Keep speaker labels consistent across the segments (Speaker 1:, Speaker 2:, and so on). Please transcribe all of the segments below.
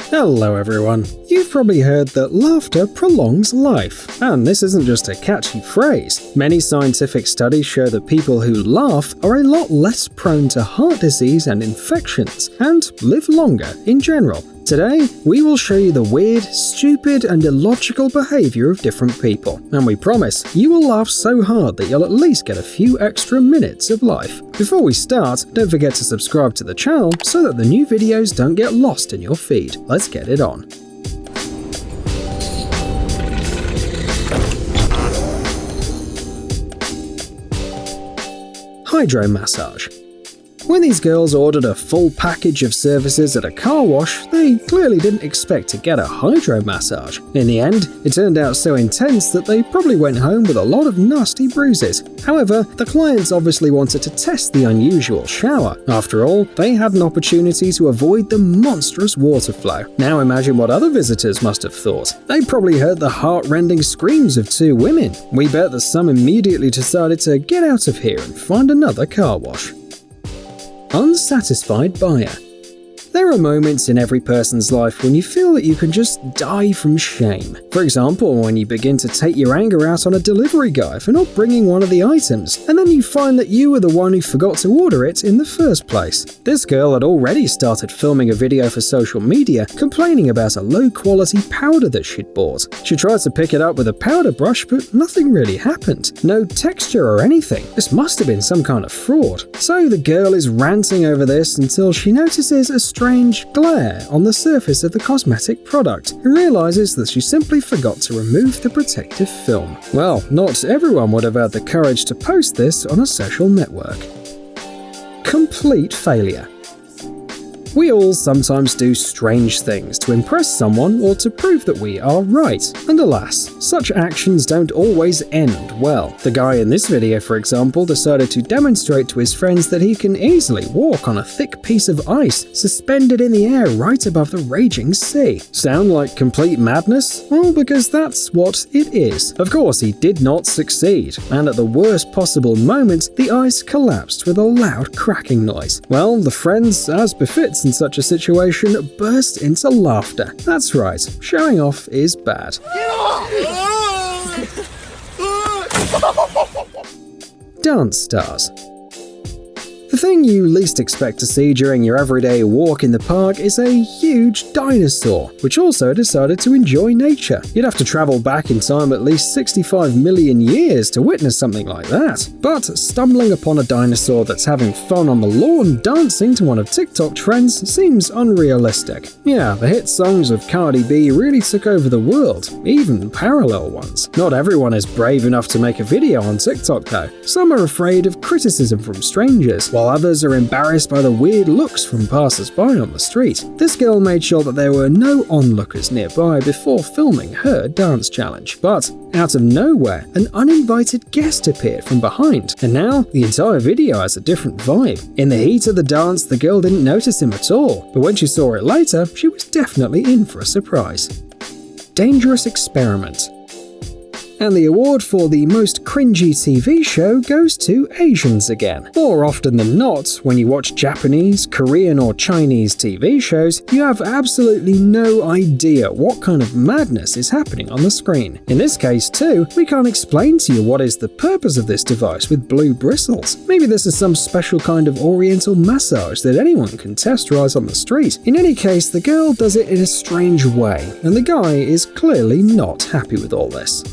Speaker 1: Hello everyone. You've probably heard that laughter prolongs life, and this isn't just a catchy phrase. Many scientific studies show that people who laugh are a lot less prone to heart disease and infections, and live longer in general. Today, we will show you the weird, stupid, and illogical behavior of different people, and we promise you will laugh so hard that you'll at least get a few extra minutes of life. Before we start, don't forget to subscribe to the channel so that the new videos don't get lost in your feed. Let's get it on. Hydro massage. When these girls ordered a full package of services at a car wash, they clearly didn't expect to get a hydro massage. In the end, it turned out so intense that they probably went home with a lot of nasty bruises. However, the clients obviously wanted to test the unusual shower. After all, they had an opportunity to avoid the monstrous water flow. Now imagine what other visitors must have thought. They probably heard the heart-rending screams of two women. We bet that some immediately decided to get out of here and find another car wash. Unsatisfied buyer. There are moments in every person's life when you feel that you can just die from shame. For example, when you begin to take your anger out on a delivery guy for not bringing one of the items, and then you find that you were the one who forgot to order it in the first place. This girl had already started filming a video for social media, complaining about a low-quality powder that she'd bought. She tried to pick it up with a powder brush, but nothing really happened. No texture or anything. This must have been some kind of fraud. So the girl is ranting over this until she notices a strange glare on the surface of the cosmetic product and realizes that she simply forgot to remove the protective film. Well, not everyone would have had the courage to post this on a social network. Complete failure. We all sometimes do strange things to impress someone or to prove that we are right, and alas, such actions don't always end well. The guy in this video, for example, decided to demonstrate to his friends that he can easily walk on a thick piece of ice suspended in the air right above the raging sea. Sound like complete madness? Well, because that's what it is. Of course, he did not succeed, and at the worst possible moment, the ice collapsed with a loud cracking noise. Well, the friends, as befits in such a situation, burst into laughter. That's right, showing off is bad. Dance stars. The thing you least expect to see during your everyday walk in the park is a huge dinosaur, which also decided to enjoy nature. You'd have to travel back in time at least 65 million years to witness something like that. But stumbling upon a dinosaur that's having fun on the lawn dancing to one of TikTok trends seems unrealistic. Yeah, the hit songs of Cardi B really took over the world, even parallel ones. Not everyone is brave enough to make a video on TikTok though. Some are afraid of criticism from strangers, while others are embarrassed by the weird looks from passers-by on the street. This girl made sure that there were no onlookers nearby before filming her dance challenge. But out of nowhere, an uninvited guest appeared from behind, and now the entire video has a different vibe. In the heat of the dance, the girl didn't notice him at all, but when she saw it later, she was definitely in for a surprise. Dangerous experiment. And the award for the most cringy TV show goes to Asians again. More often than not, when you watch Japanese, Korean, or Chinese TV shows, you have absolutely no idea what kind of madness is happening on the screen. In this case too, we can't explain to you what is the purpose of this device with blue bristles. Maybe this is some special kind of oriental massage that anyone can test right on the street. In any case, the girl does it in a strange way, and the guy is clearly not happy with all this.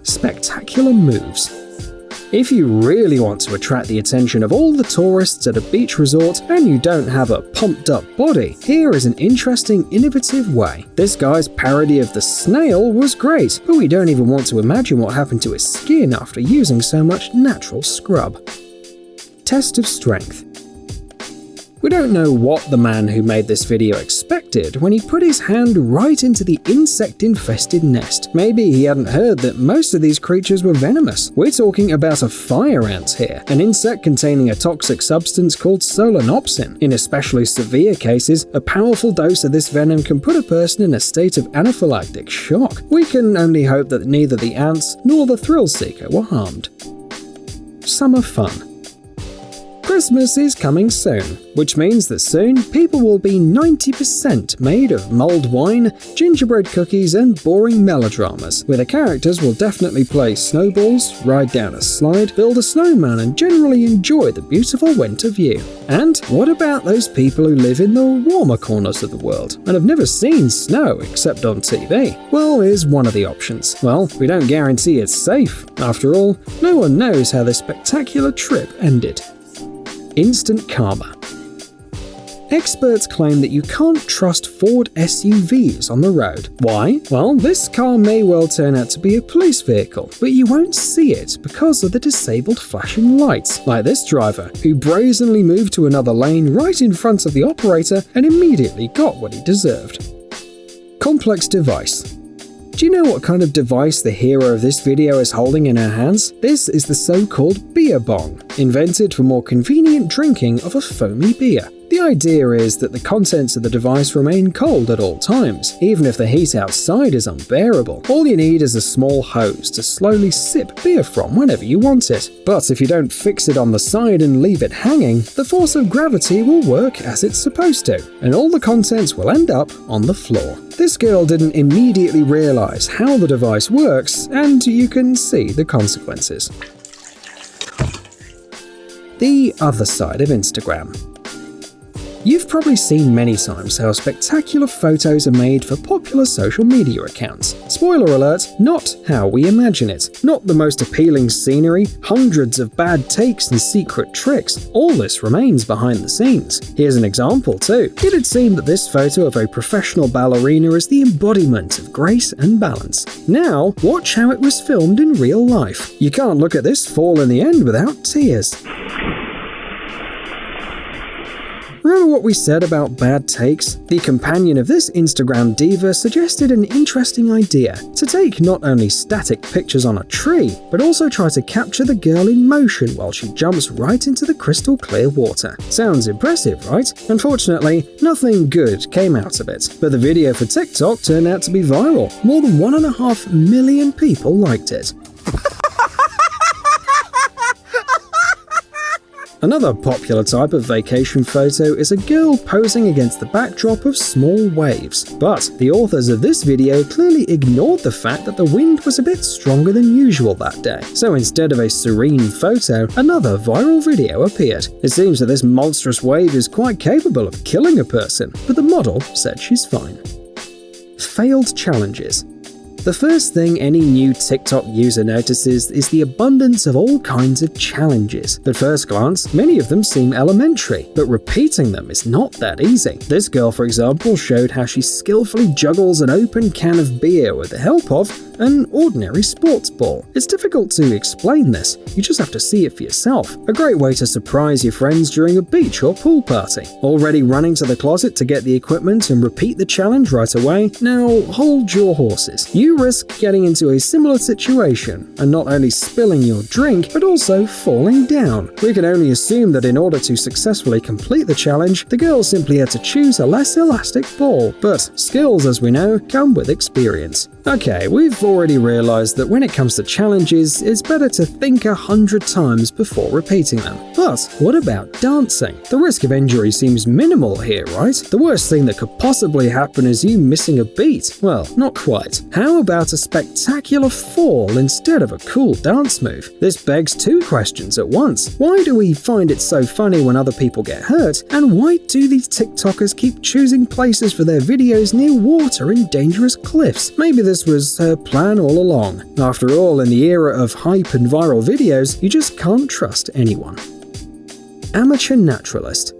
Speaker 1: Spectacular moves. If you really want to attract the attention of all the tourists at a beach resort and you don't have a pumped up body, here is an interesting, innovative way. This guy's parody of the snail was great, but we don't even want to imagine what happened to his skin after using so much natural scrub. Test of strength. We don't know what the man who made this video expected when he put his hand right into the insect-infested nest. Maybe he hadn't heard that most of these creatures were venomous. We're talking about a fire ant here, an insect containing a toxic substance called solanopsin. In especially severe cases, a powerful dose of this venom can put a person in a state of anaphylactic shock. We can only hope that neither the ants nor the thrill seeker were harmed. Summer fun. Christmas is coming soon, which means that soon people will be 90% made of mulled wine, gingerbread cookies, and boring melodramas, where the characters will definitely play snowballs, ride down a slide, build a snowman, and generally enjoy the beautiful winter view. And what about those people who live in the warmer corners of the world and have never seen snow except on TV? Well, here's one of the options. Well, we don't guarantee it's safe. After all, no one knows how this spectacular trip ended. Instant karma. Experts claim that you can't trust Ford SUVs on the road. Why? Well, this car may well turn out to be a police vehicle, but you won't see it because of the disabled flashing lights, like this driver, who brazenly moved to another lane right in front of the operator and immediately got what he deserved. Complex device. Do you know what kind of device the hero of this video is holding in her hands? This is the so-called beer bong, invented for more convenient drinking of a foamy beer. The idea is that the contents of the device remain cold at all times, even if the heat outside is unbearable. All you need is a small hose to slowly sip beer from whenever you want it. But if you don't fix it on the side and leave it hanging, the force of gravity will work as it's supposed to, and all the contents will end up on the floor. This girl didn't immediately realize how the device works, and you can see the consequences. The other side of Instagram. You've probably seen many times how spectacular photos are made for popular social media accounts. Spoiler alert, not how we imagine it. Not the most appealing scenery, hundreds of bad takes and secret tricks. All this remains behind the scenes. Here's an example too. It'd seem that this photo of a professional ballerina is the embodiment of grace and balance. Now, watch how it was filmed in real life. You can't look at this fall in the end without tears. Remember what we said about bad takes? The companion of this Instagram diva suggested an interesting idea: to take not only static pictures on a tree, but also try to capture the girl in motion while she jumps right into the crystal clear water. Sounds impressive, right? Unfortunately, nothing good came out of it, but the video for TikTok turned out to be viral. More than 1.5 million people liked it. Another popular type of vacation photo is a girl posing against the backdrop of small waves. But the authors of this video clearly ignored the fact that the wind was a bit stronger than usual that day. So instead of a serene photo, another viral video appeared. It seems that this monstrous wave is quite capable of killing a person, but the model said she's fine. Failed challenges. The first thing any new TikTok user notices is the abundance of all kinds of challenges. At first glance, many of them seem elementary, but repeating them is not that easy. This girl, for example, showed how she skillfully juggles an open can of beer with the help of an ordinary sports ball. It's difficult to explain this, you just have to see it for yourself. A great way to surprise your friends during a beach or pool party. Already running to the closet to get the equipment and repeat the challenge right away? Now hold your horses. You risk getting into a similar situation and not only spilling your drink, but also falling down. We can only assume that in order to successfully complete the challenge, the girl simply had to choose a less elastic ball. But skills, as we know, come with experience. Okay, we've already realized that when it comes to challenges, it's better to think 100 times before repeating them. But what about dancing? The risk of injury seems minimal here, right? The worst thing that could possibly happen is you missing a beat. Well, not quite. How about a spectacular fall instead of a cool dance move? This begs two questions at once. Why do we find it so funny when other people get hurt? And why do these TikTokers keep choosing places for their videos near water and dangerous cliffs? Maybe this was her plan all along. After all, in the era of hype and viral videos, you just can't trust anyone. Amateur naturalist.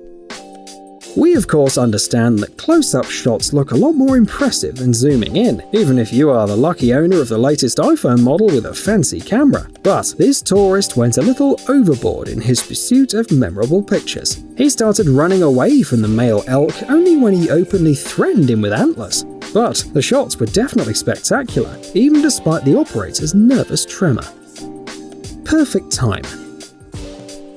Speaker 1: We of course understand that close-up shots look a lot more impressive than zooming in, even if you are the lucky owner of the latest iPhone model with a fancy camera. But this tourist went a little overboard in his pursuit of memorable pictures. He started running away from the male elk only when he openly threatened him with antlers. But the shots were definitely spectacular, even despite the operator's nervous tremor. Perfect time.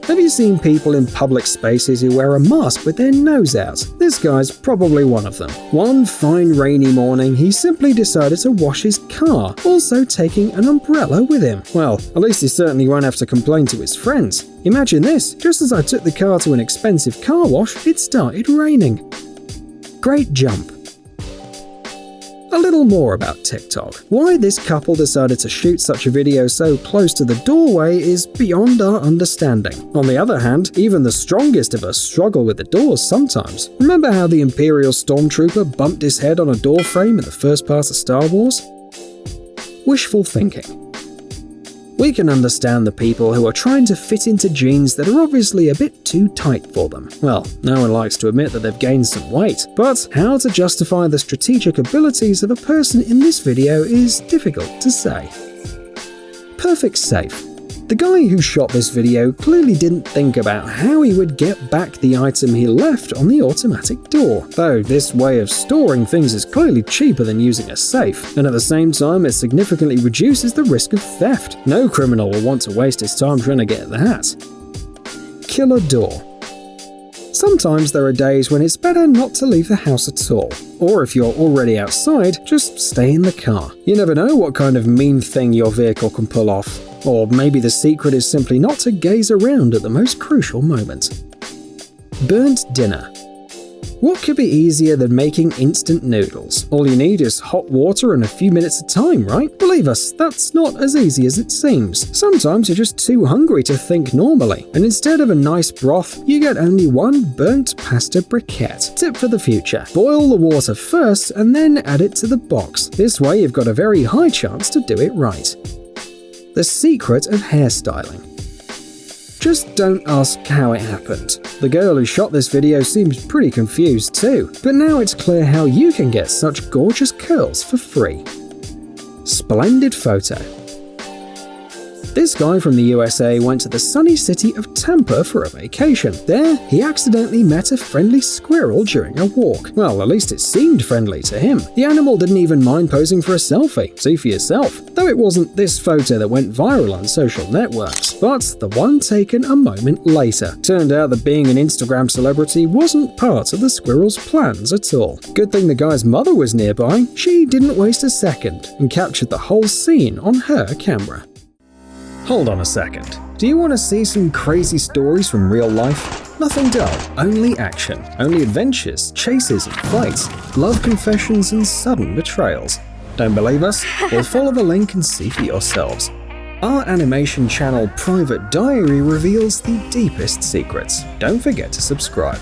Speaker 1: Have you seen people in public spaces who wear a mask with their nose out? This guy's probably one of them. One fine rainy morning, he simply decided to wash his car, also taking an umbrella with him. Well, at least he certainly won't have to complain to his friends. Imagine this, just as I took the car to an expensive car wash, it started raining. Great jump. A little more about TikTok. Why this couple decided to shoot such a video so close to the doorway is beyond our understanding. On the other hand, even the strongest of us struggle with the doors sometimes. Remember how the Imperial Stormtrooper bumped his head on a door frame in the first part of Star Wars? Wishful thinking. We can understand the people who are trying to fit into jeans that are obviously a bit too tight for them. Well, no one likes to admit that they've gained some weight, but how to justify the strategic abilities of a person in this video is difficult to say. Perfect safe. The guy who shot this video clearly didn't think about how he would get back the item he left on the automatic door. Though this way of storing things is clearly cheaper than using a safe, and at the same time it significantly reduces the risk of theft. No criminal will want to waste his time trying to get that. Killer door. Sometimes there are days when it's better not to leave the house at all. Or if you're already outside, just stay in the car. You never know what kind of mean thing your vehicle can pull off. Or maybe the secret is simply not to gaze around at the most crucial moment. Burnt dinner. What could be easier than making instant noodles? All you need is hot water and a few minutes of time, right? Believe us, that's not as easy as it seems. Sometimes you're just too hungry to think normally, and instead of a nice broth, you get only one burnt pasta briquette. Tip for the future: boil the water first and then add it to the box. This way you've got a very high chance to do it right. The secret of hairstyling. Just don't ask how it happened. The girl who shot this video seems pretty confused too, but now it's clear how you can get such gorgeous curls for free. Splendid photo. This guy from the USA went to the sunny city of Tampa for a vacation. There, he accidentally met a friendly squirrel during a walk. Well, at least it seemed friendly to him. The animal didn't even mind posing for a selfie. See for yourself. Though it wasn't this photo that went viral on social networks, but the one taken a moment later. Turned out that being an Instagram celebrity wasn't part of the squirrel's plans at all. Good thing the guy's mother was nearby. She didn't waste a second and captured the whole scene on her camera. Hold on a second. Do you want to see some crazy stories from real life? Nothing dull, only action, only adventures, chases and fights, love confessions and sudden betrayals. Don't believe us? Well, follow the link and see for yourselves. Our animation channel Private Diary reveals the deepest secrets. Don't forget to subscribe.